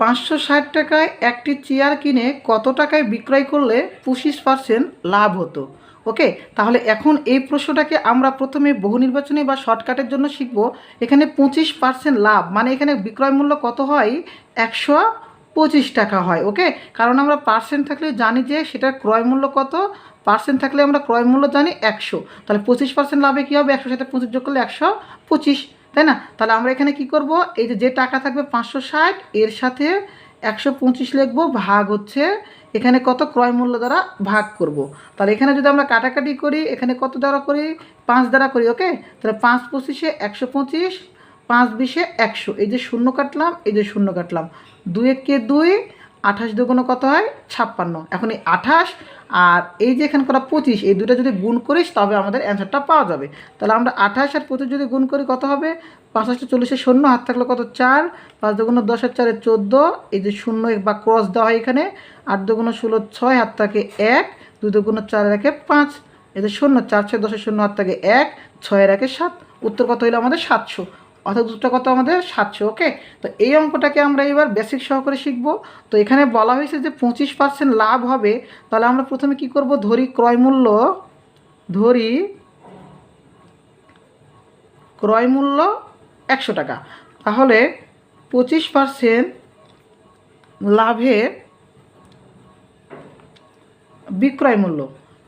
560 টাকায় একটি চেয়ার কিনে কত টাকায় বিক্রয় করলে 25% লাভ হতো। ওকে, তাহলে এখন এই প্রশ্নটাকে আমরা প্রথমে বহু নির্বাচনী বা শর্টকাটের জন্য শিখব। এখানে 25% লাভ মানে এখানে বিক্রয় মূল্য কত হয়, 125 টাকা হয়। ওকে, কারণ আমরা পার্সেন্ট থাকলে জানি যে সেটার ক্রয় মূল্য কত, পার্সেন্ট থাকলে আমরা ক্রয় মূল্য জানি 100, তাহলে 25% লাভে কী হবে, 100 সাথে 25 যোগ করলে 125, তাই না? তাহলে আমরা এখানে কি করব, এই যে টাকা থাকবে 560 এর সাথে 125 লিখব, ভাগ হচ্ছে এখানে কত, ক্রয় মূল্য দ্বারা ভাগ করব। তাহলে এখানে যদি আমরা কাটাকাটি করি, এখানে কত দ্বারা করি, 5 দ্বারা করি। ওকে, তাহলে 5 25 125, 5 20 100, এই যে শূন্য কাটলাম, এই যে শূন্য কাটলাম, 2 একে 2, 28 দুগুণে কত হয়, 56। এখন এই 28 আর এই যে এখানে করা 25, এই দুটো যদি গুণ করিস তবে আমাদের অ্যান্সারটা পাওয়া যাবে। তাহলে আমরা 28 আর 25 যদি গুণ করি কত হবে, 5 40 শূন্য, হাত থাকলে কত 4, 5 দুগুণে 10 আর 4 14, এই যে শূন্য বা ক্রস দেওয়া হয় এখানে, 8 দুগুণে 16 6, হাত থাকে 1, 2 দুগুণে 4 রাখে 5, এই যে শূন্য, 4 6 10 শূন্য, হাত থাকে 1, 6 রাখে 7, উত্তর কত হইলো আমাদের 700, অর্থাৎ উত্তরটা কত আমাদের 700। ওকে, তো এই অঙ্কটাকে আমরা এবার বেসিক সহকারে শিখব। তো এখানে বলা হয়েছে যে 25% লাভ হবে, তাহলে আমরা প্রথমে কি করব, ধরি ক্রয় মূল্য 100 টাকা। তাহলে 25% লাভে বিক্রয় মূল্য,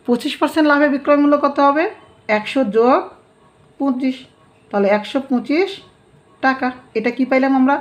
25% লাভে বিক্রয় মূল্য কত হবে, 100 যোগ 25, তাহলে 125 টাকা। এটা কি পাইলাম আমরা,